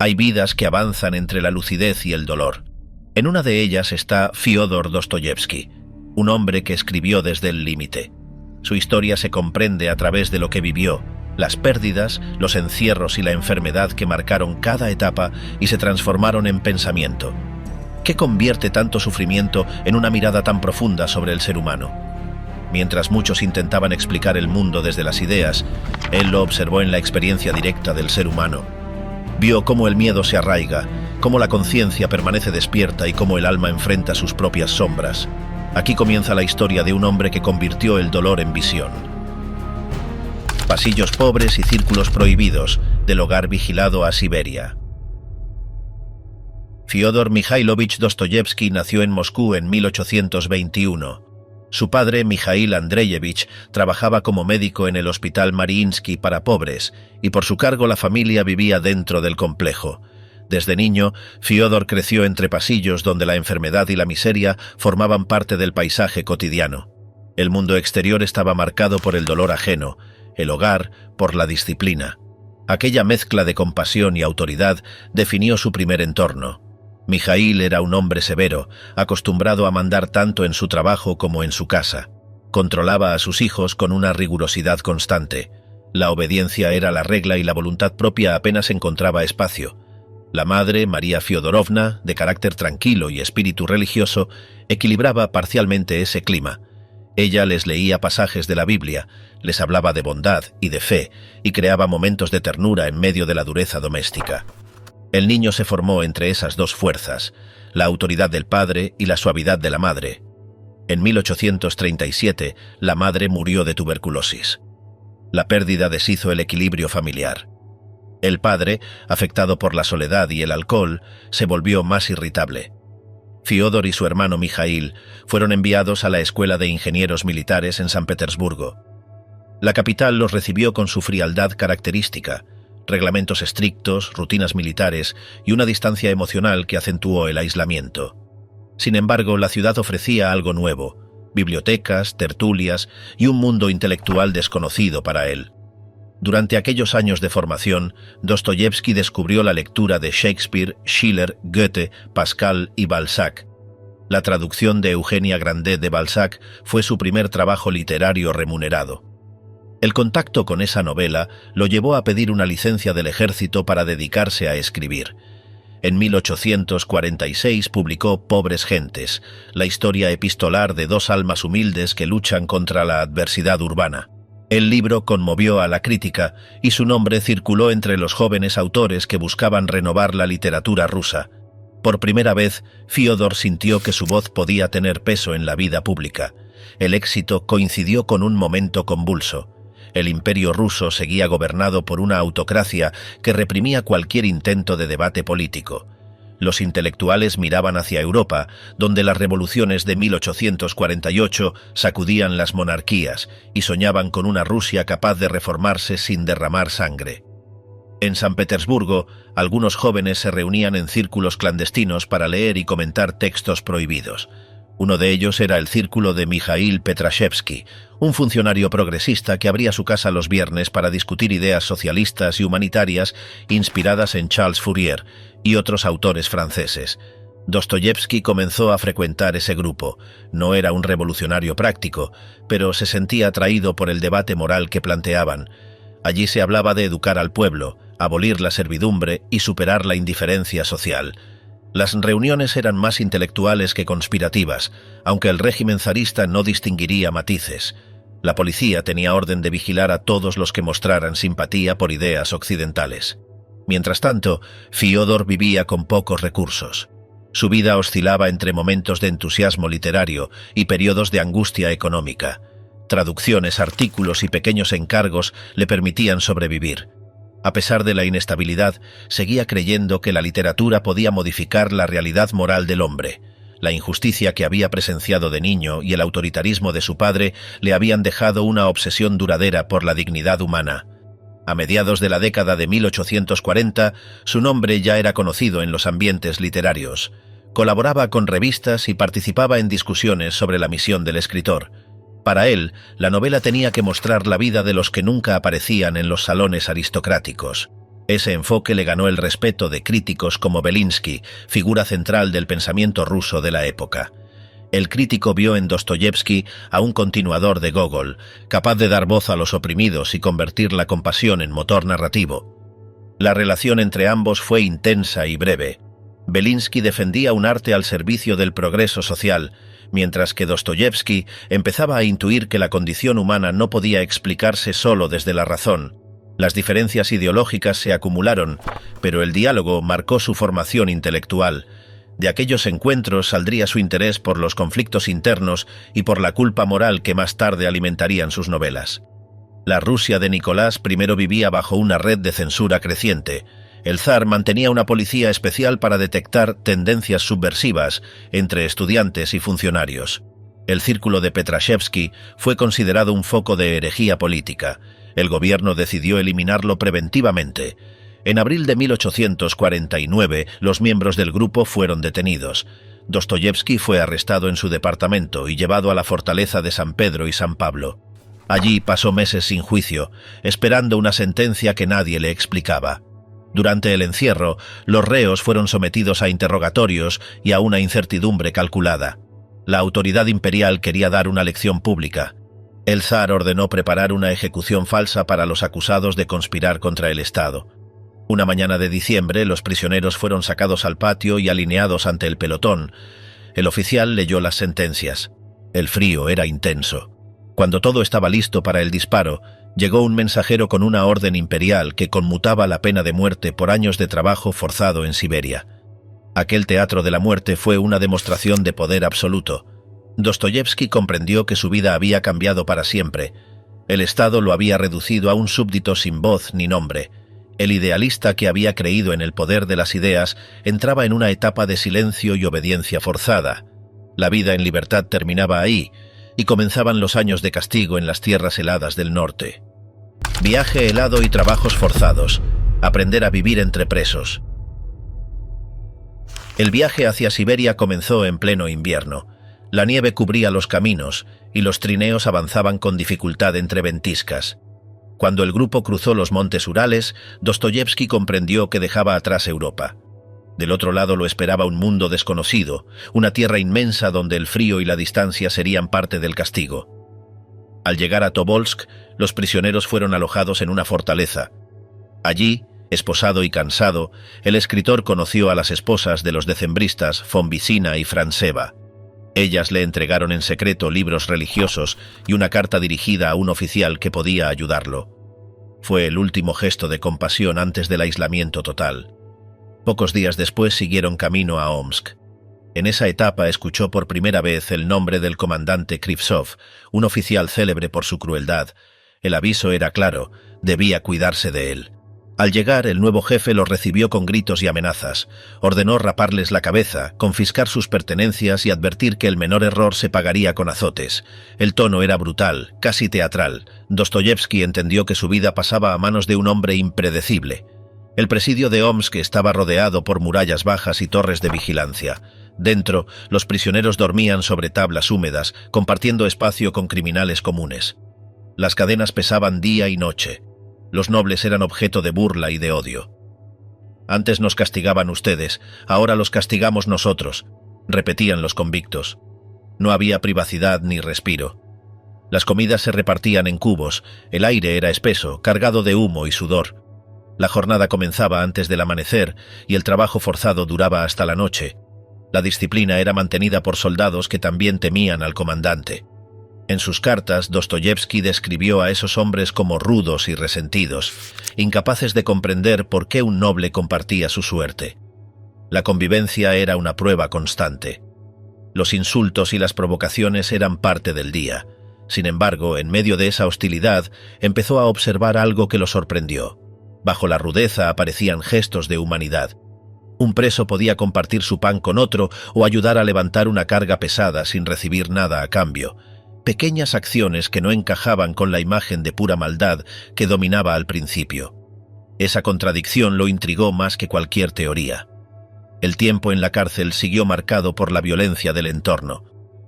Hay vidas que avanzan entre la lucidez y el dolor. En una de ellas está Fyodor Dostoyevsky, un hombre que escribió desde el límite. Su historia se comprende a través de lo que vivió, las pérdidas, los encierros y la enfermedad que marcaron cada etapa y se transformaron en pensamiento. ¿Qué convierte tanto sufrimiento en una mirada tan profunda sobre el ser humano? Mientras muchos intentaban explicar el mundo desde las ideas, él lo observó en la experiencia directa del ser humano. Vio cómo el miedo se arraiga, cómo la conciencia permanece despierta y cómo el alma enfrenta sus propias sombras. Aquí comienza la historia de un hombre que convirtió el dolor en visión. Pasillos pobres y círculos prohibidos, del hogar vigilado a Siberia. Fyodor Mikhailovich Dostoyevsky nació en Moscú en 1821. Su padre, Mikhail Andreyevich, trabajaba como médico en el Hospital Mariinsky para pobres, y por su cargo la familia vivía dentro del complejo. Desde niño, Fyodor creció entre pasillos donde la enfermedad y la miseria formaban parte del paisaje cotidiano. El mundo exterior estaba marcado por el dolor ajeno, el hogar por la disciplina. Aquella mezcla de compasión y autoridad definió su primer entorno. Mikhail era un hombre severo, acostumbrado a mandar tanto en su trabajo como en su casa. Controlaba a sus hijos con una rigurosidad constante. La obediencia era la regla y la voluntad propia apenas encontraba espacio. La madre, María Fyodorovna, de carácter tranquilo y espíritu religioso, equilibraba parcialmente ese clima. Ella les leía pasajes de la Biblia, les hablaba de bondad y de fe, y creaba momentos de ternura en medio de la dureza doméstica. El niño se formó entre esas dos fuerzas, la autoridad del padre y la suavidad de la madre. En 1837, la madre murió de tuberculosis. La pérdida deshizo el equilibrio familiar. El padre, afectado por la soledad y el alcohol, se volvió más irritable. Fyodor y su hermano Mikhail fueron enviados a la Escuela de Ingenieros Militares en San Petersburgo. La capital los recibió con su frialdad característica, reglamentos estrictos, rutinas militares y una distancia emocional que acentuó el aislamiento. Sin embargo, la ciudad ofrecía algo nuevo: bibliotecas, tertulias y un mundo intelectual desconocido para él. Durante aquellos años de formación, Dostoyevsky descubrió la lectura de Shakespeare, Schiller, Goethe, Pascal y Balzac. La traducción de Eugenia Grandet de Balzac fue su primer trabajo literario remunerado. El contacto con esa novela lo llevó a pedir una licencia del ejército para dedicarse a escribir. En 1846 publicó Pobres Gentes, la historia epistolar de dos almas humildes que luchan contra la adversidad urbana. El libro conmovió a la crítica y su nombre circuló entre los jóvenes autores que buscaban renovar la literatura rusa. Por primera vez, Fyodor sintió que su voz podía tener peso en la vida pública. El éxito coincidió con un momento convulso. El imperio ruso seguía gobernado por una autocracia que reprimía cualquier intento de debate político. Los intelectuales miraban hacia Europa, donde las revoluciones de 1848 sacudían las monarquías y soñaban con una Rusia capaz de reformarse sin derramar sangre. En San Petersburgo, algunos jóvenes se reunían en círculos clandestinos para leer y comentar textos prohibidos. Uno de ellos era el círculo de Mikhail Petrashevsky, un funcionario progresista que abría su casa los viernes para discutir ideas socialistas y humanitarias inspiradas en Charles Fourier y otros autores franceses. Dostoyevsky comenzó a frecuentar ese grupo. No era un revolucionario práctico, pero se sentía atraído por el debate moral que planteaban. Allí se hablaba de educar al pueblo, abolir la servidumbre y superar la indiferencia social. Las reuniones eran más intelectuales que conspirativas, aunque el régimen zarista no distinguiría matices. La policía tenía orden de vigilar a todos los que mostraran simpatía por ideas occidentales. Mientras tanto, Fyodor vivía con pocos recursos. Su vida oscilaba entre momentos de entusiasmo literario y periodos de angustia económica. Traducciones, artículos y pequeños encargos le permitían sobrevivir. A pesar de la inestabilidad, seguía creyendo que la literatura podía modificar la realidad moral del hombre. La injusticia que había presenciado de niño y el autoritarismo de su padre le habían dejado una obsesión duradera por la dignidad humana. A mediados de la década de 1840, su nombre ya era conocido en los ambientes literarios. Colaboraba con revistas y participaba en discusiones sobre la misión del escritor. Para él, la novela tenía que mostrar la vida de los que nunca aparecían en los salones aristocráticos. Ese enfoque le ganó el respeto de críticos como Belinsky, figura central del pensamiento ruso de la época. El crítico vio en Dostoyevsky a un continuador de Gogol, capaz de dar voz a los oprimidos y convertir la compasión en motor narrativo. La relación entre ambos fue intensa y breve. Belinsky defendía un arte al servicio del progreso social, mientras que Dostoyevsky empezaba a intuir que la condición humana no podía explicarse solo desde la razón. Las diferencias ideológicas se acumularon, pero el diálogo marcó su formación intelectual. De aquellos encuentros saldría su interés por los conflictos internos y por la culpa moral que más tarde alimentarían sus novelas. La Rusia de Nicolás I vivía bajo una red de censura creciente. El zar mantenía una policía especial para detectar tendencias subversivas entre estudiantes y funcionarios. El círculo de Petrashevsky fue considerado un foco de herejía política. El gobierno decidió eliminarlo preventivamente. En abril de 1849, los miembros del grupo fueron detenidos. Dostoyevsky fue arrestado en su departamento y llevado a la fortaleza de San Pedro y San Pablo. Allí pasó meses sin juicio, esperando una sentencia que nadie le explicaba. Durante el encierro, los reos fueron sometidos a interrogatorios y a una incertidumbre calculada. La autoridad imperial quería dar una lección pública. El zar ordenó preparar una ejecución falsa para los acusados de conspirar contra el Estado. Una mañana de diciembre, los prisioneros fueron sacados al patio y alineados ante el pelotón. El oficial leyó las sentencias. El frío era intenso. Cuando todo estaba listo para el disparo, llegó un mensajero con una orden imperial que conmutaba la pena de muerte por años de trabajo forzado en Siberia. Aquel teatro de la muerte fue una demostración de poder absoluto. Dostoyevsky comprendió que su vida había cambiado para siempre. El Estado lo había reducido a un súbdito sin voz ni nombre. El idealista que había creído en el poder de las ideas entraba en una etapa de silencio y obediencia forzada. La vida en libertad terminaba ahí, y comenzaban los años de castigo en las tierras heladas del norte. Viaje helado y trabajos forzados. Aprender a vivir entre presos. El viaje hacia Siberia comenzó en pleno invierno. La nieve cubría los caminos y los trineos avanzaban con dificultad entre ventiscas. Cuando el grupo cruzó los montes Urales, Dostoyevsky comprendió que dejaba atrás Europa. Del otro lado lo esperaba un mundo desconocido, una tierra inmensa donde el frío y la distancia serían parte del castigo. Al llegar a Tobolsk, los prisioneros fueron alojados en una fortaleza. Allí, esposado y cansado, el escritor conoció a las esposas de los decembristas von Vicina y Franzeva. Ellas le entregaron en secreto libros religiosos y una carta dirigida a un oficial que podía ayudarlo. Fue el último gesto de compasión antes del aislamiento total. Pocos días después siguieron camino a Omsk. En esa etapa escuchó por primera vez el nombre del comandante Krivtsov, un oficial célebre por su crueldad. El aviso era claro, debía cuidarse de él. Al llegar, el nuevo jefe los recibió con gritos y amenazas. Ordenó raparles la cabeza, confiscar sus pertenencias y advertir que el menor error se pagaría con azotes. El tono era brutal, casi teatral. Dostoyevsky entendió que su vida pasaba a manos de un hombre impredecible. El presidio de Omsk estaba rodeado por murallas bajas y torres de vigilancia. Dentro, los prisioneros dormían sobre tablas húmedas, compartiendo espacio con criminales comunes. Las cadenas pesaban día y noche. Los nobles eran objeto de burla y de odio. Antes nos castigaban ustedes, ahora los castigamos nosotros, repetían los convictos. No había privacidad ni respiro. Las comidas se repartían en cubos, el aire era espeso, cargado de humo y sudor. La jornada comenzaba antes del amanecer y el trabajo forzado duraba hasta la noche. La disciplina era mantenida por soldados que también temían al comandante. En sus cartas, Dostoyevsky describió a esos hombres como rudos y resentidos, incapaces de comprender por qué un noble compartía su suerte. La convivencia era una prueba constante. Los insultos y las provocaciones eran parte del día. Sin embargo, en medio de esa hostilidad, empezó a observar algo que lo sorprendió. Bajo la rudeza aparecían gestos de humanidad. Un preso podía compartir su pan con otro o ayudar a levantar una carga pesada sin recibir nada a cambio. Pequeñas acciones que no encajaban con la imagen de pura maldad que dominaba al principio. Esa contradicción lo intrigó más que cualquier teoría. El tiempo en la cárcel siguió marcado por la violencia del entorno.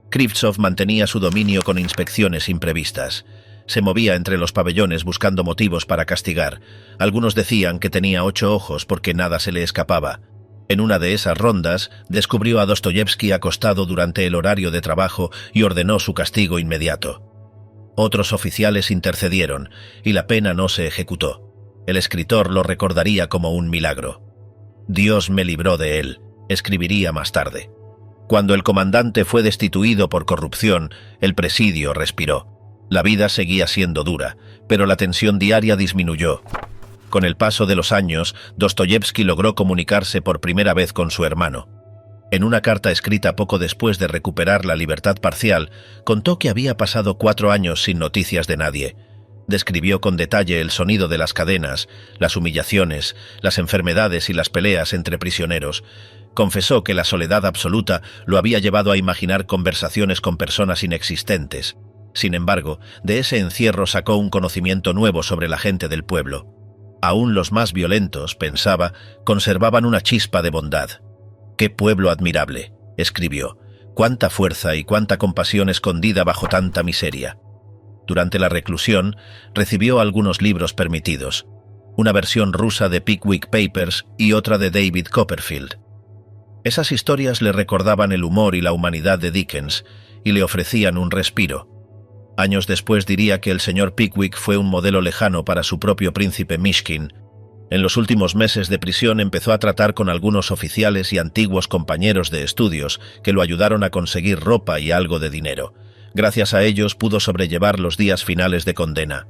Krivtsov mantenía su dominio con inspecciones imprevistas. Se movía entre los pabellones buscando motivos para castigar. Algunos decían que tenía 8 ojos porque nada se le escapaba. En una de esas rondas, descubrió a Dostoyevski acostado durante el horario de trabajo y ordenó su castigo inmediato. Otros oficiales intercedieron, y la pena no se ejecutó. El escritor lo recordaría como un milagro. «Dios me libró de él», escribiría más tarde. Cuando el comandante fue destituido por corrupción, el presidio respiró. La vida seguía siendo dura, pero la tensión diaria disminuyó. Con el paso de los años, Dostoyevski logró comunicarse por primera vez con su hermano. En una carta escrita poco después de recuperar la libertad parcial, contó que había pasado 4 años sin noticias de nadie. Describió con detalle el sonido de las cadenas, las humillaciones, las enfermedades y las peleas entre prisioneros. Confesó que la soledad absoluta lo había llevado a imaginar conversaciones con personas inexistentes. Sin embargo, de ese encierro sacó un conocimiento nuevo sobre la gente del pueblo. Aún los más violentos, pensaba, conservaban una chispa de bondad. «Qué pueblo admirable», escribió. «Cuánta fuerza y cuánta compasión escondida bajo tanta miseria». Durante la reclusión, recibió algunos libros permitidos, una versión rusa de Pickwick Papers y otra de David Copperfield. Esas historias le recordaban el humor y la humanidad de Dickens y le ofrecían un respiro. Años después diría que el señor Pickwick fue un modelo lejano para su propio príncipe Mishkin. En los últimos meses de prisión empezó a tratar con algunos oficiales y antiguos compañeros de estudios que lo ayudaron a conseguir ropa y algo de dinero. Gracias a ellos pudo sobrellevar los días finales de condena.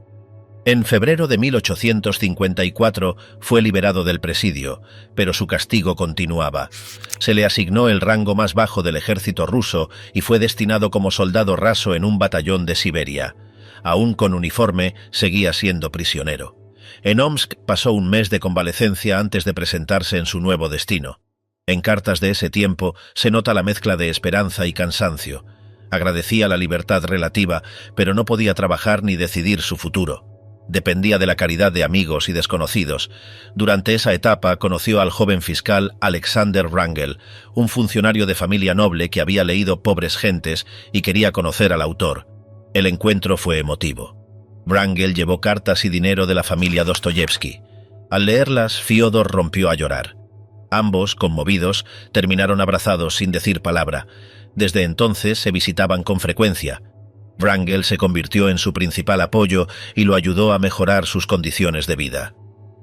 En febrero de 1854 fue liberado del presidio, pero su castigo continuaba. Se le asignó el rango más bajo del ejército ruso y fue destinado como soldado raso en un batallón de Siberia. Aún con uniforme, seguía siendo prisionero. En Omsk pasó un mes de convalecencia antes de presentarse en su nuevo destino. En cartas de ese tiempo se nota la mezcla de esperanza y cansancio. Agradecía la libertad relativa, pero no podía trabajar ni decidir su futuro. Dependía de la caridad de amigos y desconocidos. Durante esa etapa conoció al joven fiscal Alexander Wrangel, un funcionario de familia noble que había leído Pobres Gentes y quería conocer al autor. El encuentro fue emotivo. Wrangel llevó cartas y dinero de la familia Dostoyevski. Al leerlas, Fiodor rompió a llorar. Ambos, conmovidos, terminaron abrazados sin decir palabra. Desde entonces se visitaban con frecuencia. Wrangel se convirtió en su principal apoyo y lo ayudó a mejorar sus condiciones de vida.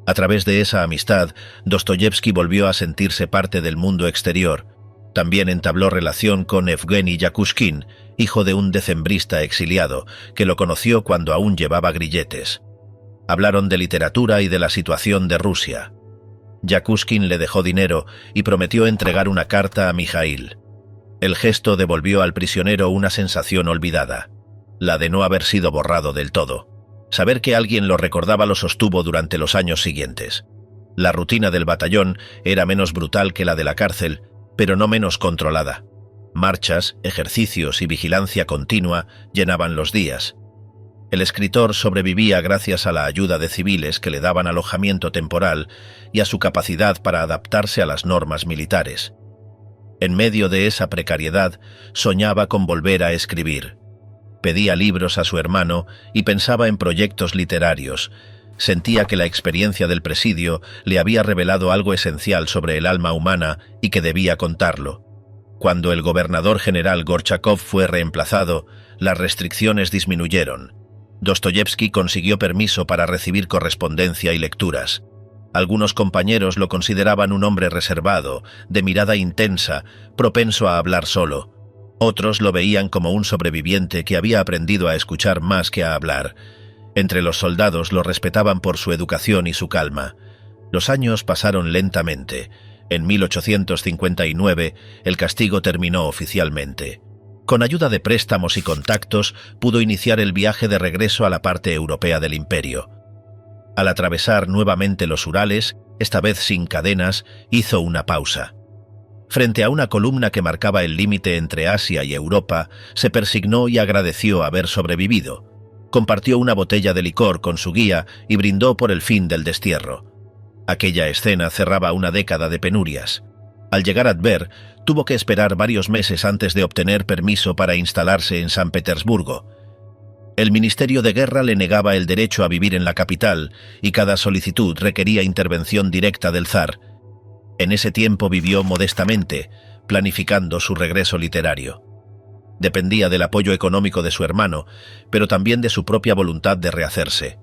A través de esa amistad, Dostoyevski volvió a sentirse parte del mundo exterior. También entabló relación con Evgeny Yakushkin, hijo de un decembrista exiliado, que lo conoció cuando aún llevaba grilletes. Hablaron de literatura y de la situación de Rusia. Yakushkin le dejó dinero y prometió entregar una carta a Mijaíl. El gesto devolvió al prisionero una sensación olvidada, la de no haber sido borrado del todo. Saber que alguien lo recordaba lo sostuvo durante los años siguientes. La rutina del batallón era menos brutal que la de la cárcel, pero no menos controlada. Marchas, ejercicios y vigilancia continua llenaban los días. El escritor sobrevivía gracias a la ayuda de civiles que le daban alojamiento temporal y a su capacidad para adaptarse a las normas militares. En medio de esa precariedad, soñaba con volver a escribir. Pedía libros a su hermano y pensaba en proyectos literarios. Sentía que la experiencia del presidio le había revelado algo esencial sobre el alma humana y que debía contarlo. Cuando el gobernador general Gorchakov fue reemplazado, las restricciones disminuyeron. Dostoyevski consiguió permiso para recibir correspondencia y lecturas. Algunos compañeros lo consideraban un hombre reservado, de mirada intensa, propenso a hablar solo. Otros lo veían como un sobreviviente que había aprendido a escuchar más que a hablar. Entre los soldados lo respetaban por su educación y su calma. Los años pasaron lentamente. En 1859, el castigo terminó oficialmente. Con ayuda de préstamos y contactos, pudo iniciar el viaje de regreso a la parte europea del imperio. Al atravesar nuevamente los Urales, esta vez sin cadenas, hizo una pausa. Frente a una columna que marcaba el límite entre Asia y Europa, se persignó y agradeció haber sobrevivido. Compartió una botella de licor con su guía y brindó por el fin del destierro. Aquella escena cerraba una década de penurias. Al llegar a Tver, tuvo que esperar varios meses antes de obtener permiso para instalarse en San Petersburgo. El Ministerio de Guerra le negaba el derecho a vivir en la capital y cada solicitud requería intervención directa del zar. En ese tiempo vivió modestamente, planificando su regreso literario. Dependía del apoyo económico de su hermano, pero también de su propia voluntad de rehacerse.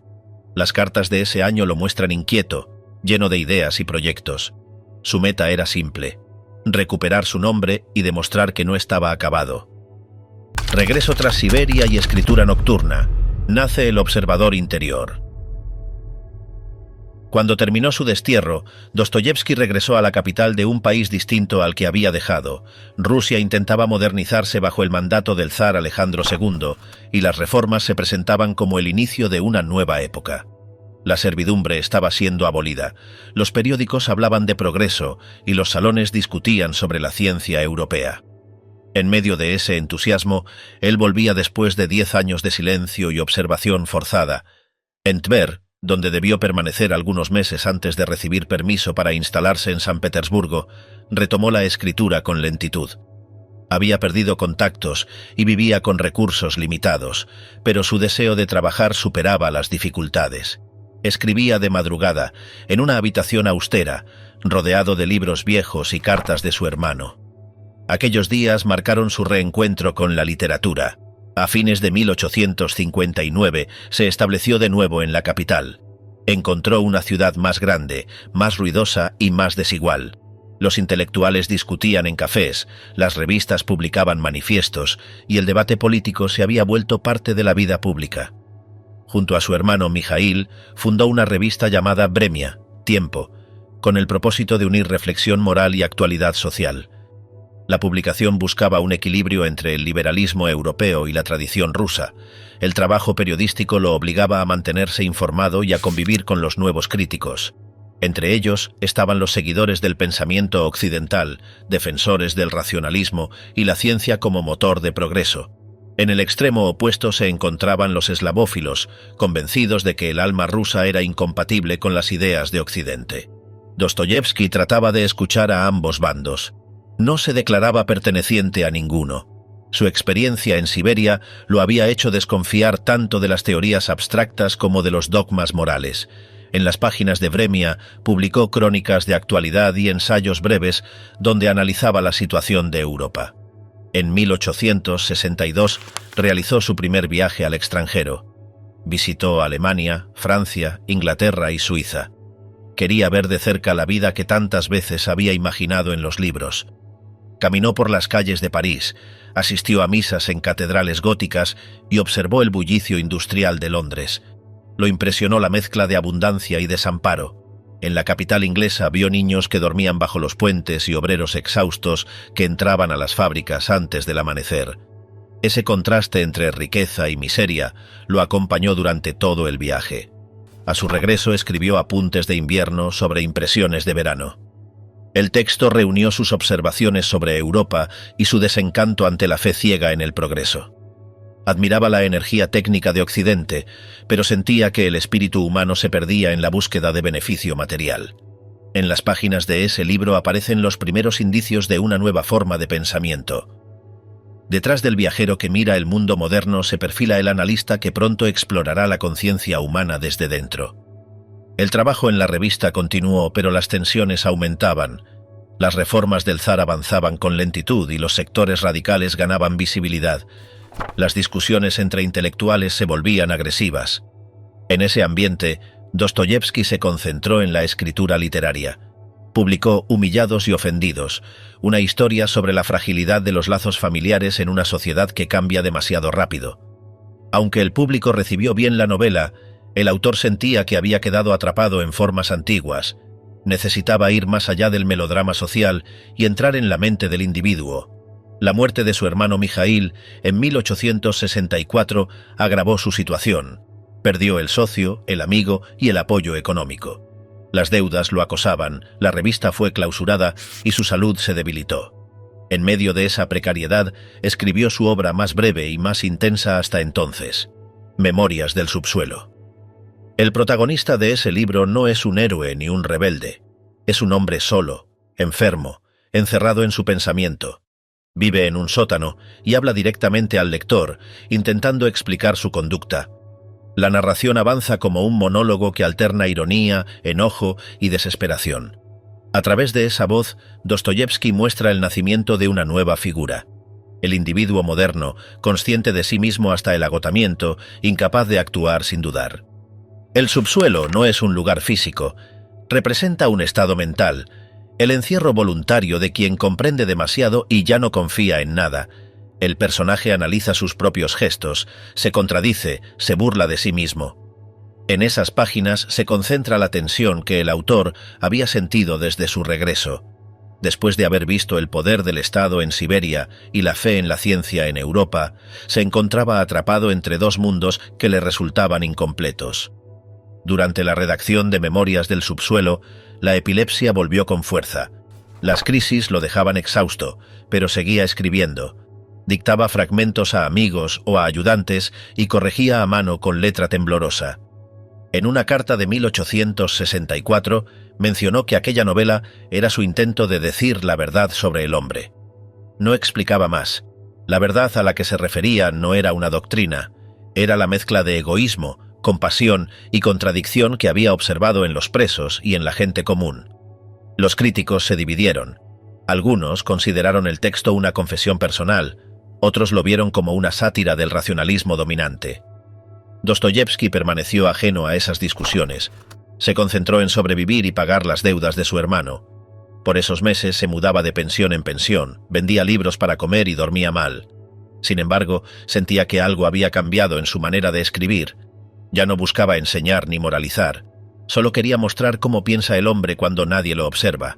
Las cartas de ese año lo muestran inquieto, lleno de ideas y proyectos. Su meta era simple: recuperar su nombre y demostrar que no estaba acabado. Regreso tras Siberia y escritura nocturna. Nace el observador interior. Cuando terminó su destierro, Dostoyevski regresó a la capital de un país distinto al que había dejado. Rusia intentaba modernizarse bajo el mandato del zar Alejandro II, y las reformas se presentaban como el inicio de una nueva época. La servidumbre estaba siendo abolida, los periódicos hablaban de progreso y los salones discutían sobre la ciencia europea. En medio de ese entusiasmo, él volvía después de 10 años de silencio y observación forzada. En Tver, donde debió permanecer algunos meses antes de recibir permiso para instalarse en San Petersburgo, retomó la escritura con lentitud. Había perdido contactos y vivía con recursos limitados, pero su deseo de trabajar superaba las dificultades. Escribía de madrugada, en una habitación austera, rodeado de libros viejos y cartas de su hermano. Aquellos días marcaron su reencuentro con la literatura. A fines de 1859 se estableció de nuevo en la capital. Encontró una ciudad más grande, más ruidosa y más desigual. Los intelectuales discutían en cafés, las revistas publicaban manifiestos y el debate político se había vuelto parte de la vida pública. Junto a su hermano Mijaíl, fundó una revista llamada Vremia, Tiempo, con el propósito de unir reflexión moral y actualidad social. La publicación buscaba un equilibrio entre el liberalismo europeo y la tradición rusa. El trabajo periodístico lo obligaba a mantenerse informado y a convivir con los nuevos críticos. Entre ellos estaban los seguidores del pensamiento occidental, defensores del racionalismo y la ciencia como motor de progreso. En el extremo opuesto se encontraban los eslavófilos, convencidos de que el alma rusa era incompatible con las ideas de Occidente. Dostoyevski trataba de escuchar a ambos bandos. No se declaraba perteneciente a ninguno. Su experiencia en Siberia lo había hecho desconfiar tanto de las teorías abstractas como de los dogmas morales. En las páginas de Vremia publicó crónicas de actualidad y ensayos breves donde analizaba la situación de Europa. En 1862 realizó su primer viaje al extranjero. Visitó Alemania, Francia, Inglaterra y Suiza. Quería ver de cerca la vida que tantas veces había imaginado en los libros. Caminó por las calles de París, asistió a misas en catedrales góticas y observó el bullicio industrial de Londres. Lo impresionó la mezcla de abundancia y desamparo. En la capital inglesa vio niños que dormían bajo los puentes y obreros exhaustos que entraban a las fábricas antes del amanecer. Ese contraste entre riqueza y miseria lo acompañó durante todo el viaje. A su regreso escribió apuntes de invierno sobre impresiones de verano. El texto reunió sus observaciones sobre Europa y su desencanto ante la fe ciega en el progreso. Admiraba la energía técnica de Occidente, pero sentía que el espíritu humano se perdía en la búsqueda de beneficio material. En las páginas de ese libro aparecen los primeros indicios de una nueva forma de pensamiento. Detrás del viajero que mira el mundo moderno se perfila el analista que pronto explorará la conciencia humana desde dentro. El trabajo en la revista continuó, pero las tensiones aumentaban. Las reformas del zar avanzaban con lentitud y los sectores radicales ganaban visibilidad. Las discusiones entre intelectuales se volvían agresivas. En ese ambiente, Dostoyevski se concentró en la escritura literaria. Publicó Humillados y ofendidos, una historia sobre la fragilidad de los lazos familiares en una sociedad que cambia demasiado rápido. Aunque el público recibió bien la novela, el autor sentía que había quedado atrapado en formas antiguas. Necesitaba ir más allá del melodrama social y entrar en la mente del individuo. La muerte de su hermano Mijaíl en 1864 agravó su situación. Perdió el socio, el amigo y el apoyo económico. Las deudas lo acosaban, la revista fue clausurada y su salud se debilitó. En medio de esa precariedad, escribió su obra más breve y más intensa hasta entonces, Memorias del subsuelo. El protagonista de ese libro no es un héroe ni un rebelde. Es un hombre solo, enfermo, encerrado en su pensamiento. Vive en un sótano y habla directamente al lector, intentando explicar su conducta. La narración avanza como un monólogo que alterna ironía, enojo y desesperación. A través de esa voz, Dostoyevski muestra el nacimiento de una nueva figura. El individuo moderno, consciente de sí mismo hasta el agotamiento, incapaz de actuar sin dudar. El subsuelo no es un lugar físico, representa un estado mental, el encierro voluntario de quien comprende demasiado y ya no confía en nada. El personaje analiza sus propios gestos, se contradice, se burla de sí mismo. En esas páginas se concentra la tensión que el autor había sentido desde su regreso. Después de haber visto el poder del Estado en Siberia y la fe en la ciencia en Europa, se encontraba atrapado entre dos mundos que le resultaban incompletos. Durante la redacción de Memorias del subsuelo, la epilepsia volvió con fuerza. Las crisis lo dejaban exhausto, pero seguía escribiendo. Dictaba fragmentos a amigos o a ayudantes y corregía a mano con letra temblorosa. En una carta de 1864 mencionó que aquella novela era su intento de decir la verdad sobre el hombre. No explicaba más. La verdad a la que se refería no era una doctrina, era la mezcla de egoísmo, compasión y contradicción que había observado en los presos y en la gente común. Los críticos se dividieron. Algunos consideraron el texto una confesión personal, otros lo vieron como una sátira del racionalismo dominante. Dostoyevski permaneció ajeno a esas discusiones. Se concentró en sobrevivir y pagar las deudas de su hermano. Por esos meses se mudaba de pensión en pensión, vendía libros para comer y dormía mal. Sin embargo, sentía que algo había cambiado en su manera de escribir. Ya no buscaba enseñar ni moralizar. Solo quería mostrar cómo piensa el hombre cuando nadie lo observa.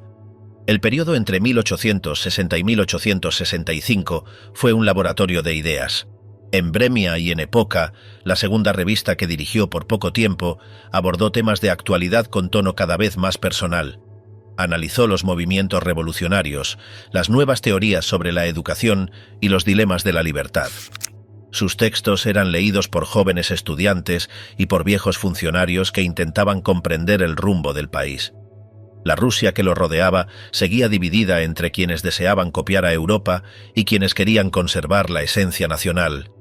El periodo entre 1860 y 1865 fue un laboratorio de ideas. En Vremya y en Epoca, la segunda revista que dirigió por poco tiempo, abordó temas de actualidad con tono cada vez más personal. Analizó los movimientos revolucionarios, las nuevas teorías sobre la educación y los dilemas de la libertad. Sus textos eran leídos por jóvenes estudiantes y por viejos funcionarios que intentaban comprender el rumbo del país. La Rusia que lo rodeaba seguía dividida entre quienes deseaban copiar a Europa y quienes querían conservar la esencia nacional.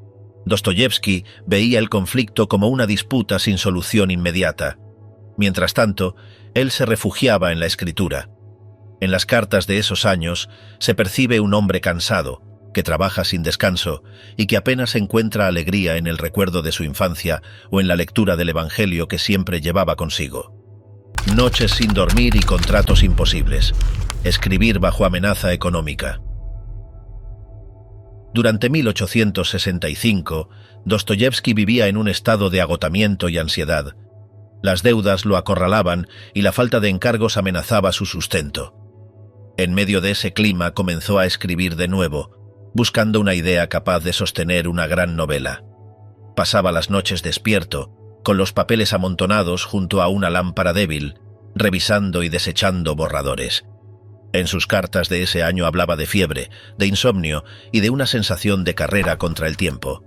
Dostoyevski veía el conflicto como una disputa sin solución inmediata. Mientras tanto, él se refugiaba en la escritura. En las cartas de esos años se percibe un hombre cansado, que trabaja sin descanso y que apenas encuentra alegría en el recuerdo de su infancia o en la lectura del Evangelio que siempre llevaba consigo. Noches sin dormir y contratos imposibles. Escribir bajo amenaza económica. Durante 1865, Dostoyevski vivía en un estado de agotamiento y ansiedad. Las deudas lo acorralaban y la falta de encargos amenazaba su sustento. En medio de ese clima comenzó a escribir de nuevo, buscando una idea capaz de sostener una gran novela. Pasaba las noches despierto, con los papeles amontonados junto a una lámpara débil, revisando y desechando borradores. En sus cartas de ese año hablaba de fiebre, de insomnio y de una sensación de carrera contra el tiempo.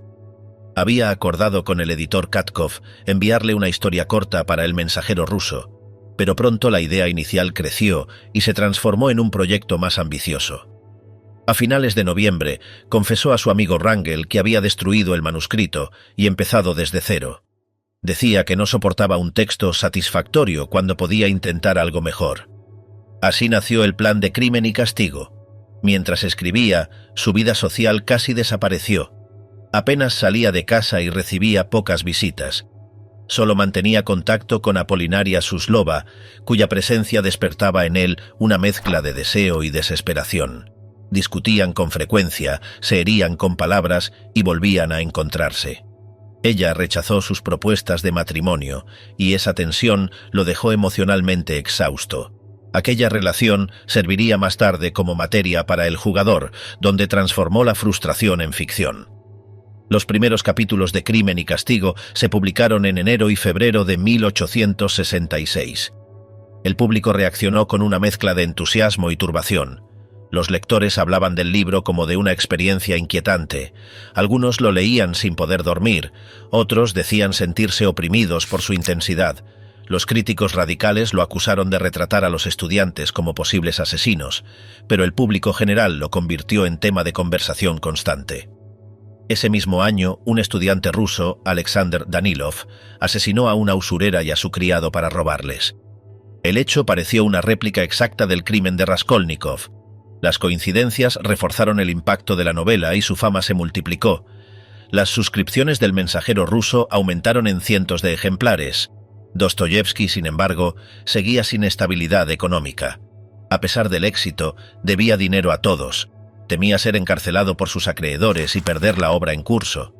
Había acordado con el editor Katkov enviarle una historia corta para El Mensajero ruso, pero pronto la idea inicial creció y se transformó en un proyecto más ambicioso. A finales de noviembre, confesó a su amigo Wrangel que había destruido el manuscrito y empezado desde cero. Decía que no soportaba un texto satisfactorio cuando podía intentar algo mejor. Así nació el plan de Crimen y Castigo. Mientras escribía, su vida social casi desapareció. Apenas salía de casa y recibía pocas visitas. Solo mantenía contacto con Apolinaria Suslova, cuya presencia despertaba en él una mezcla de deseo y desesperación. Discutían con frecuencia, se herían con palabras y volvían a encontrarse. Ella rechazó sus propuestas de matrimonio y esa tensión lo dejó emocionalmente exhausto. Aquella relación serviría más tarde como materia para El jugador, donde transformó la frustración en ficción. Los primeros capítulos de Crimen y Castigo se publicaron en enero y febrero de 1866. El público reaccionó con una mezcla de entusiasmo y turbación. Los lectores hablaban del libro como de una experiencia inquietante. Algunos lo leían sin poder dormir, otros decían sentirse oprimidos por su intensidad. Los críticos radicales lo acusaron de retratar a los estudiantes como posibles asesinos, pero el público general lo convirtió en tema de conversación constante. Ese mismo año, un estudiante ruso, Alexander Danilov, asesinó a una usurera y a su criado para robarles. El hecho pareció una réplica exacta del crimen de Raskolnikov. Las coincidencias reforzaron el impacto de la novela y su fama se multiplicó. Las suscripciones del mensajero ruso aumentaron en cientos de ejemplares. Dostoyevski, sin embargo, seguía sin estabilidad económica. A pesar del éxito, debía dinero a todos. Temía ser encarcelado por sus acreedores y perder la obra en curso.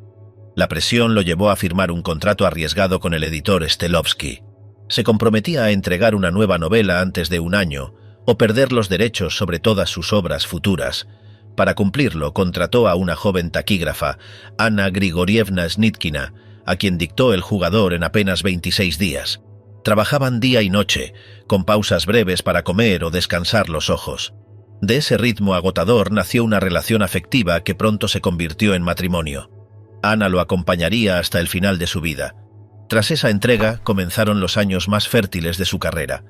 La presión lo llevó a firmar un contrato arriesgado con el editor Stelovsky. Se comprometía a entregar una nueva novela antes de un año, o perder los derechos sobre todas sus obras futuras. Para cumplirlo, contrató a una joven taquígrafa, Anna Grigorievna Snitkina, a quien dictó El jugador en apenas 26 días. Trabajaban día y noche, con pausas breves para comer o descansar los ojos. De ese ritmo agotador nació una relación afectiva que pronto se convirtió en matrimonio. Ana lo acompañaría hasta el final de su vida. Tras esa entrega comenzaron los años más fértiles de su carrera.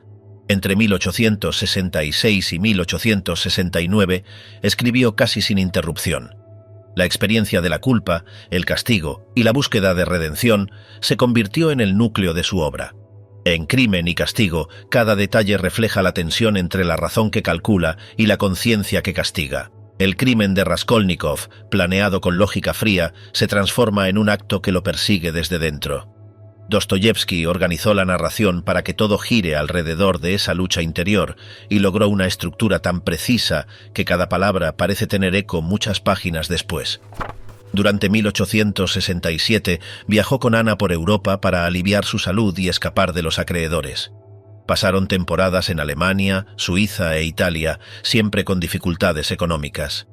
Entre 1866 y 1869 escribió casi sin interrupción. La experiencia de la culpa, el castigo y la búsqueda de redención se convirtió en el núcleo de su obra. En Crimen y Castigo, cada detalle refleja la tensión entre la razón que calcula y la conciencia que castiga. El crimen de Raskolnikov, planeado con lógica fría, se transforma en un acto que lo persigue desde dentro. Dostoyevski organizó la narración para que todo gire alrededor de esa lucha interior y logró una estructura tan precisa que cada palabra parece tener eco muchas páginas después. Durante 1867 viajó con Ana por Europa para aliviar su salud y escapar de los acreedores. Pasaron temporadas en Alemania, Suiza e Italia, siempre con dificultades económicas.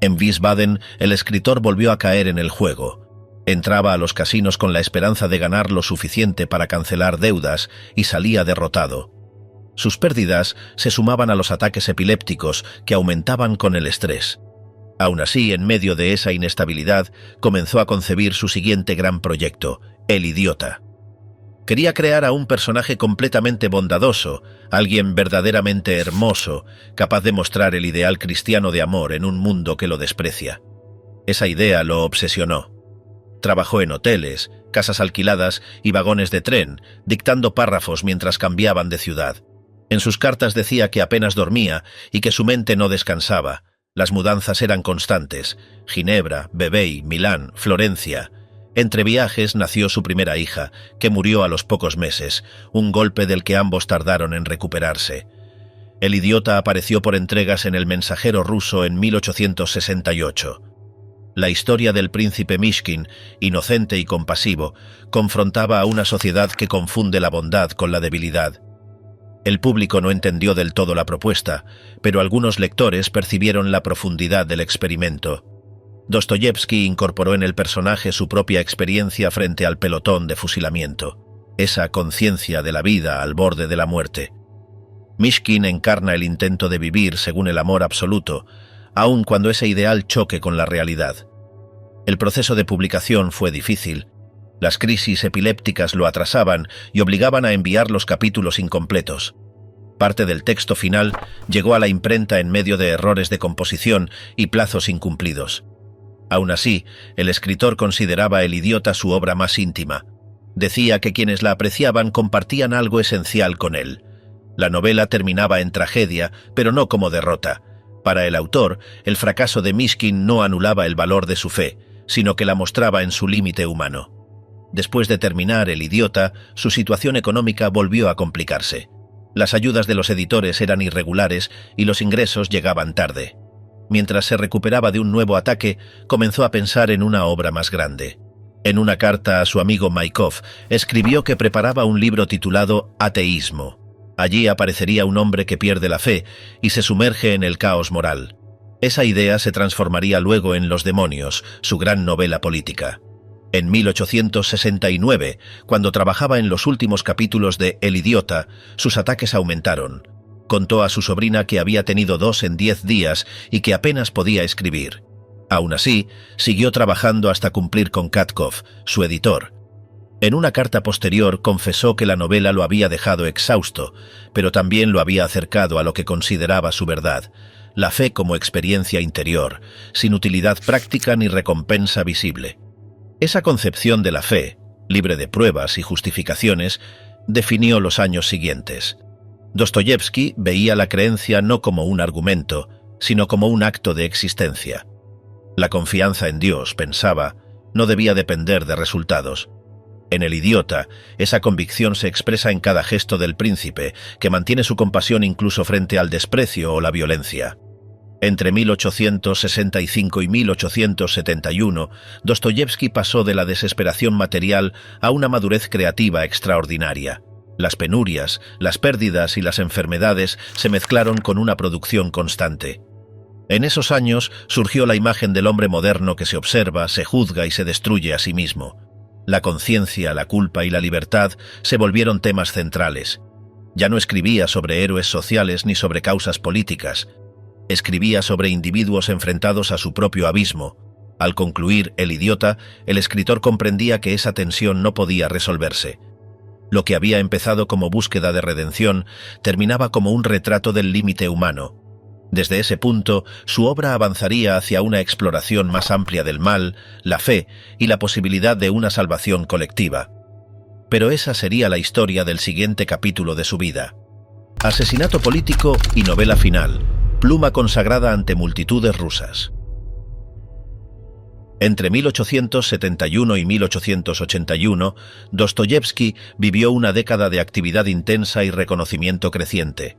En Wiesbaden, el escritor volvió a caer en el juego. Entraba a los casinos con la esperanza de ganar lo suficiente para cancelar deudas y salía derrotado. Sus pérdidas se sumaban a los ataques epilépticos que aumentaban con el estrés. Aún así, en medio de esa inestabilidad, comenzó a concebir su siguiente gran proyecto, El idiota. Quería crear a un personaje completamente bondadoso, alguien verdaderamente hermoso, capaz de mostrar el ideal cristiano de amor en un mundo que lo desprecia. Esa idea lo obsesionó. Trabajó en hoteles, casas alquiladas y vagones de tren, dictando párrafos mientras cambiaban de ciudad. En sus cartas decía que apenas dormía y que su mente no descansaba. Las mudanzas eran constantes: Ginebra, Vevey, Milán, Florencia. Entre viajes nació su primera hija, que murió a los pocos meses, un golpe del que ambos tardaron en recuperarse. El idiota apareció por entregas en El Mensajero ruso en 1868. La historia del príncipe Mishkin, inocente y compasivo, confrontaba a una sociedad que confunde la bondad con la debilidad. El público no entendió del todo la propuesta, pero algunos lectores percibieron la profundidad del experimento. Dostoyevski incorporó en el personaje su propia experiencia frente al pelotón de fusilamiento, esa conciencia de la vida al borde de la muerte. Mishkin encarna el intento de vivir según el amor absoluto, aun cuando ese ideal choque con la realidad. El proceso de publicación fue difícil. Las crisis epilépticas lo atrasaban y obligaban a enviar los capítulos incompletos. Parte del texto final llegó a la imprenta en medio de errores de composición y plazos incumplidos. Aún así, el escritor consideraba El idiota su obra más íntima. Decía que quienes la apreciaban compartían algo esencial con él. La novela terminaba en tragedia, pero no como derrota. Para el autor, el fracaso de Mishkin no anulaba el valor de su fe, sino que la mostraba en su límite humano. Después de terminar El idiota, su situación económica volvió a complicarse. Las ayudas de los editores eran irregulares y los ingresos llegaban tarde. Mientras se recuperaba de un nuevo ataque, comenzó a pensar en una obra más grande. En una carta a su amigo Maikov, escribió que preparaba un libro titulado Ateísmo. Allí aparecería un hombre que pierde la fe y se sumerge en el caos moral. Esa idea se transformaría luego en Los demonios, su gran novela política. En 1869, cuando trabajaba en los últimos capítulos de El idiota, sus ataques aumentaron. Contó a su sobrina que había tenido 2 en 10 días y que apenas podía escribir. Aún así, siguió trabajando hasta cumplir con Katkov, su editor. En una carta posterior confesó que la novela lo había dejado exhausto, pero también lo había acercado a lo que consideraba su verdad, la fe como experiencia interior, sin utilidad práctica ni recompensa visible. Esa concepción de la fe, libre de pruebas y justificaciones, definió los años siguientes. Dostoyevski veía la creencia no como un argumento, sino como un acto de existencia. La confianza en Dios, pensaba, no debía depender de resultados. En El idiota, esa convicción se expresa en cada gesto del príncipe, que mantiene su compasión incluso frente al desprecio o la violencia. Entre 1865 y 1871, Dostoyevski pasó de la desesperación material a una madurez creativa extraordinaria. Las penurias, las pérdidas y las enfermedades se mezclaron con una producción constante. En esos años surgió la imagen del hombre moderno que se observa, se juzga y se destruye a sí mismo. La conciencia, la culpa y la libertad se volvieron temas centrales. Ya no escribía sobre héroes sociales ni sobre causas políticas. Escribía sobre individuos enfrentados a su propio abismo. Al concluir El idiota, el escritor comprendía que esa tensión no podía resolverse. Lo que había empezado como búsqueda de redención terminaba como un retrato del límite humano. Desde ese punto, su obra avanzaría hacia una exploración más amplia del mal, la fe y la posibilidad de una salvación colectiva. Pero esa sería la historia del siguiente capítulo de su vida. Asesinato político y novela final, pluma consagrada ante multitudes rusas. Entre 1871 y 1881, Dostoyevski vivió una década de actividad intensa y reconocimiento creciente.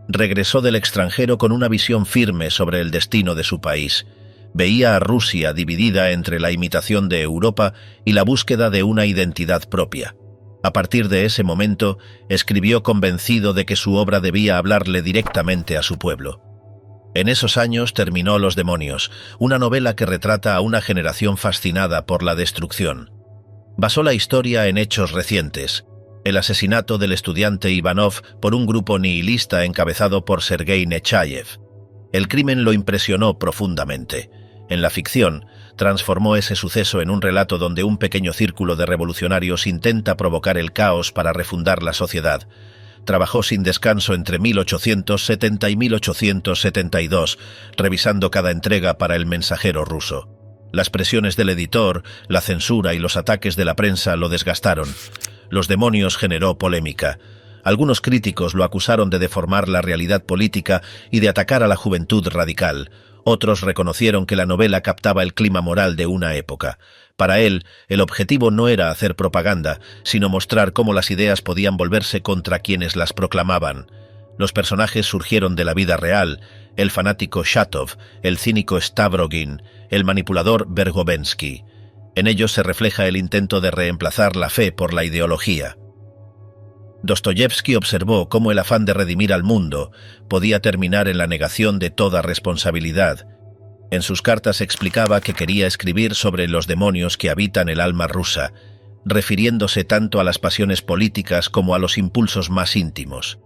Regresó del extranjero con una visión firme sobre el destino de su país. Veía a Rusia dividida entre la imitación de Europa y la búsqueda de una identidad propia. A partir de ese momento, escribió convencido de que su obra debía hablarle directamente a su pueblo. En esos años terminó Los demonios, una novela que retrata a una generación fascinada por la destrucción. Basó la historia en hechos recientes: el asesinato del estudiante Ivanov por un grupo nihilista encabezado por Sergei Nechayev. El crimen lo impresionó profundamente. En la ficción, transformó ese suceso en un relato donde un pequeño círculo de revolucionarios intenta provocar el caos para refundar la sociedad. Trabajó sin descanso entre 1870 y 1872, revisando cada entrega para El Mensajero ruso. Las presiones del editor, la censura y los ataques de la prensa lo desgastaron. Los demonios generó polémica. Algunos críticos lo acusaron de deformar la realidad política y de atacar a la juventud radical. Otros reconocieron que la novela captaba el clima moral de una época. Para él, el objetivo no era hacer propaganda, sino mostrar cómo las ideas podían volverse contra quienes las proclamaban. Los personajes surgieron de la vida real: el fanático Shatov, el cínico Stavrogin, el manipulador Vergovensky. En ellos se refleja el intento de reemplazar la fe por la ideología. Dostoyevski observó cómo el afán de redimir al mundo podía terminar en la negación de toda responsabilidad. En sus cartas explicaba que quería escribir sobre los demonios que habitan el alma rusa, refiriéndose tanto a las pasiones políticas como a los impulsos más íntimos.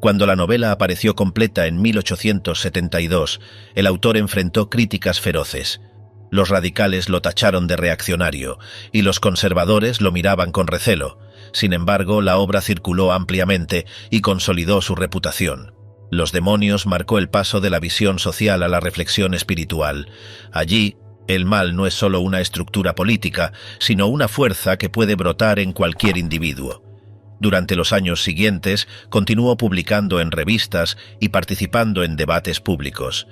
Cuando la novela apareció completa en 1872, el autor enfrentó críticas feroces. Los radicales lo tacharon de reaccionario y los conservadores lo miraban con recelo. Sin embargo, la obra circuló ampliamente y consolidó su reputación. Los demonios marcó el paso de la visión social a la reflexión espiritual. Allí, el mal no es solo una estructura política, sino una fuerza que puede brotar en cualquier individuo. Durante los años siguientes, continuó publicando en revistas y participando en debates públicos.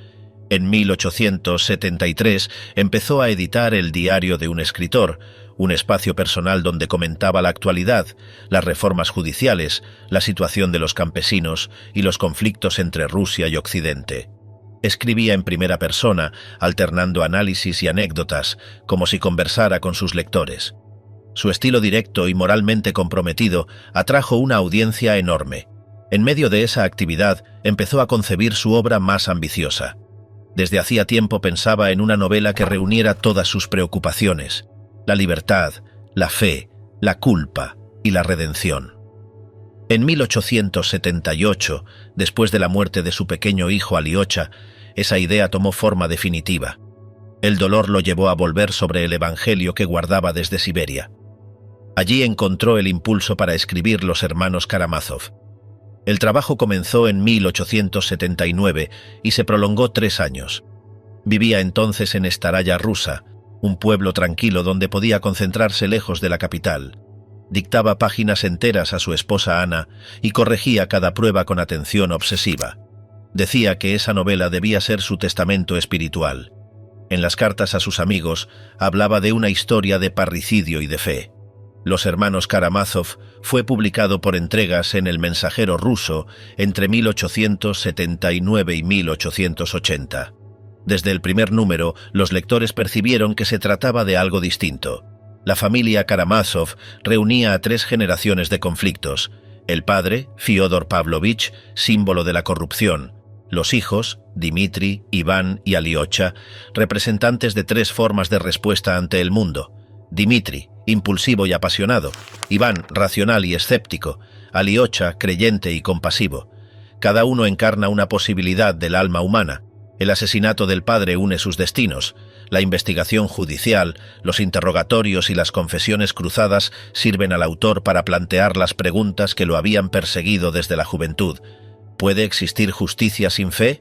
En 1873 empezó a editar El diario de un escritor, un espacio personal donde comentaba la actualidad, las reformas judiciales, la situación de los campesinos y los conflictos entre Rusia y Occidente. Escribía en primera persona, alternando análisis y anécdotas, como si conversara con sus lectores. Su estilo directo y moralmente comprometido atrajo una audiencia enorme. En medio de esa actividad empezó a concebir su obra más ambiciosa. Desde hacía tiempo pensaba en una novela que reuniera todas sus preocupaciones: la libertad, la fe, la culpa y la redención. En 1878, después de la muerte de su pequeño hijo Aliocha, esa idea tomó forma definitiva. El dolor lo llevó a volver sobre el Evangelio que guardaba desde Siberia. Allí encontró el impulso para escribir Los hermanos Karamazov. El trabajo comenzó en 1879 y se prolongó 3 años. Vivía entonces en Staraya Rusa, un pueblo tranquilo donde podía concentrarse lejos de la capital. Dictaba páginas enteras a su esposa Ana y corregía cada prueba con atención obsesiva. Decía que esa novela debía ser su testamento espiritual. En las cartas a sus amigos hablaba de una historia de parricidio y de fe. Los hermanos Karamazov fue publicado por entregas en El Mensajero ruso entre 1879 y 1880. Desde el primer número, los lectores percibieron que se trataba de algo distinto. La familia Karamazov reunía a 3 generaciones de conflictos: el padre, Fyodor Pavlovich, símbolo de la corrupción; los hijos, Dmitri, Iván y Aliocha, representantes de 3 formas de respuesta ante el mundo: Dmitri, impulsivo y apasionado; Iván, racional y escéptico; Aliocha, creyente y compasivo. Cada uno encarna una posibilidad del alma humana. El asesinato del padre une sus destinos. La investigación judicial, los interrogatorios y las confesiones cruzadas sirven al autor para plantear las preguntas que lo habían perseguido desde la juventud. ¿Puede existir justicia sin fe?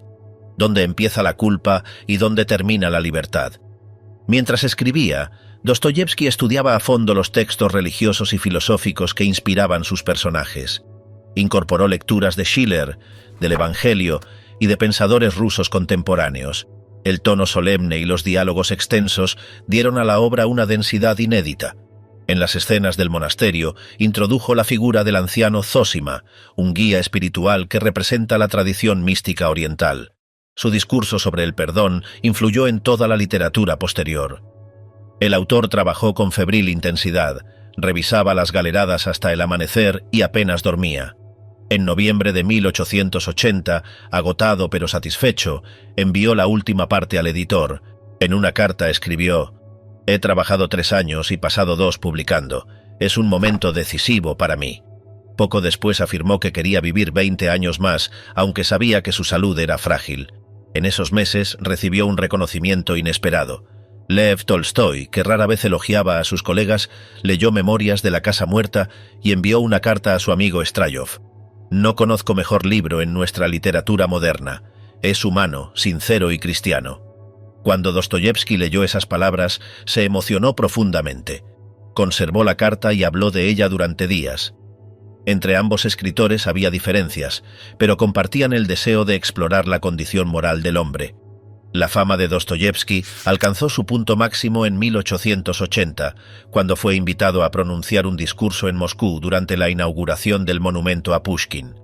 ¿Dónde empieza la culpa y dónde termina la libertad? Mientras escribía, Dostoyevski estudiaba a fondo los textos religiosos y filosóficos que inspiraban sus personajes. Incorporó lecturas de Schiller, del Evangelio y de pensadores rusos contemporáneos. El tono solemne y los diálogos extensos dieron a la obra una densidad inédita. En las escenas del monasterio introdujo la figura del anciano Zósima, un guía espiritual que representa la tradición mística oriental. Su discurso sobre el perdón influyó en toda la literatura posterior. El autor trabajó con febril intensidad, revisaba las galeradas hasta el amanecer y apenas dormía. En noviembre de 1880, agotado pero satisfecho, envió la última parte al editor. En una carta escribió: «He trabajado 3 años y pasado 2 publicando. Es un momento decisivo para mí». Poco después afirmó que quería vivir 20 años más, aunque sabía que su salud era frágil. En esos meses recibió un reconocimiento inesperado. Lev Tolstoy, que rara vez elogiaba a sus colegas, leyó Memorias de la Casa Muerta y envió una carta a su amigo Strayov. «No conozco mejor libro en nuestra literatura moderna. Es humano, sincero y cristiano». Cuando Dostoyevski leyó esas palabras, se emocionó profundamente. Conservó la carta y habló de ella durante días. Entre ambos escritores había diferencias, pero compartían el deseo de explorar la condición moral del hombre. La fama de Dostoyevski alcanzó su punto máximo en 1880, cuando fue invitado a pronunciar un discurso en Moscú durante la inauguración del monumento a Pushkin.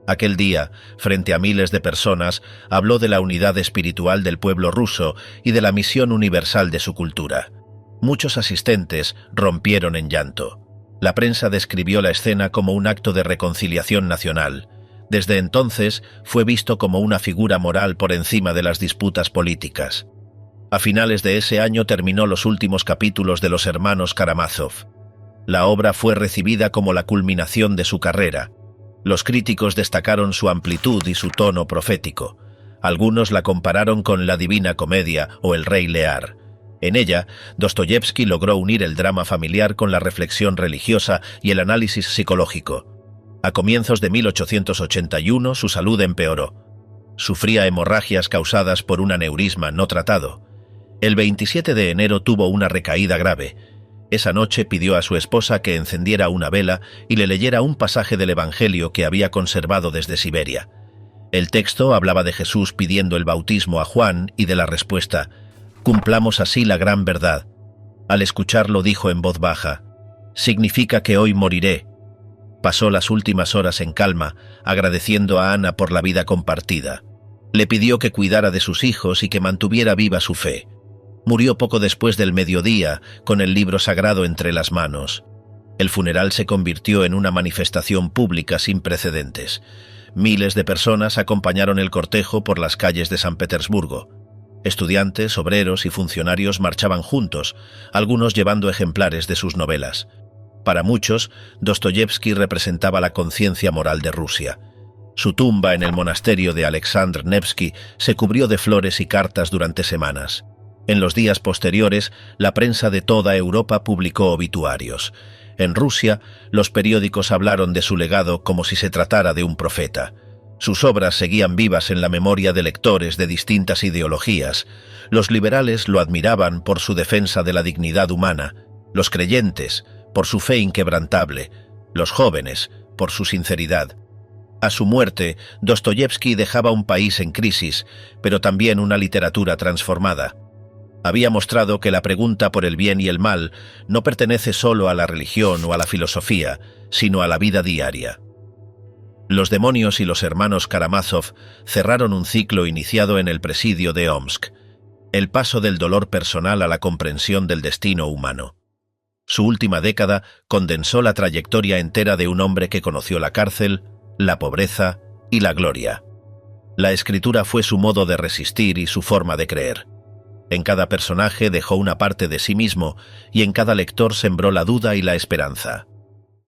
Aquel día, frente a miles de personas, habló de la unidad espiritual del pueblo ruso y de la misión universal de su cultura. Muchos asistentes rompieron en llanto. La prensa describió la escena como un acto de reconciliación nacional. Desde entonces fue visto como una figura moral por encima de las disputas políticas. A finales de ese año terminó los últimos capítulos de Los hermanos Karamazov. La obra fue recibida como la culminación de su carrera. Los críticos destacaron su amplitud y su tono profético. Algunos la compararon con La Divina Comedia o El Rey Lear. En ella, Dostoyevski logró unir el drama familiar con la reflexión religiosa y el análisis psicológico. A comienzos de 1881 su salud empeoró. Sufría hemorragias causadas por un aneurisma no tratado. El 27 de enero tuvo una recaída grave. Esa noche pidió a su esposa que encendiera una vela y le leyera un pasaje del Evangelio que había conservado desde Siberia. El texto hablaba de Jesús pidiendo el bautismo a Juan y de la respuesta: «Cumplamos así la gran verdad». Al escucharlo dijo en voz baja: «Significa que hoy moriré». Pasó las últimas horas en calma, agradeciendo a Ana por la vida compartida. Le pidió que cuidara de sus hijos y que mantuviera viva su fe. Murió poco después del mediodía, con el libro sagrado entre las manos. El funeral se convirtió en una manifestación pública sin precedentes. Miles de personas acompañaron el cortejo por las calles de San Petersburgo. Estudiantes, obreros y funcionarios marchaban juntos, algunos llevando ejemplares de sus novelas. Para muchos, Dostoyevski representaba la conciencia moral de Rusia. Su tumba en el monasterio de Alexandr Nevsky se cubrió de flores y cartas durante semanas. En los días posteriores, la prensa de toda Europa publicó obituarios. En Rusia, los periódicos hablaron de su legado como si se tratara de un profeta. Sus obras seguían vivas en la memoria de lectores de distintas ideologías. Los liberales lo admiraban por su defensa de la dignidad humana, los creyentes por su fe inquebrantable, los jóvenes por su sinceridad. A su muerte, Dostoyevski dejaba un país en crisis, pero también una literatura transformada. Había mostrado que la pregunta por el bien y el mal no pertenece solo a la religión o a la filosofía, sino a la vida diaria. Los demonios y los hermanos Karamazov cerraron un ciclo iniciado en el presidio de Omsk, el paso del dolor personal a la comprensión del destino humano. Su última década condensó la trayectoria entera de un hombre que conoció la cárcel, la pobreza y la gloria. La escritura fue su modo de resistir y su forma de creer. En cada personaje dejó una parte de sí mismo y en cada lector sembró la duda y la esperanza.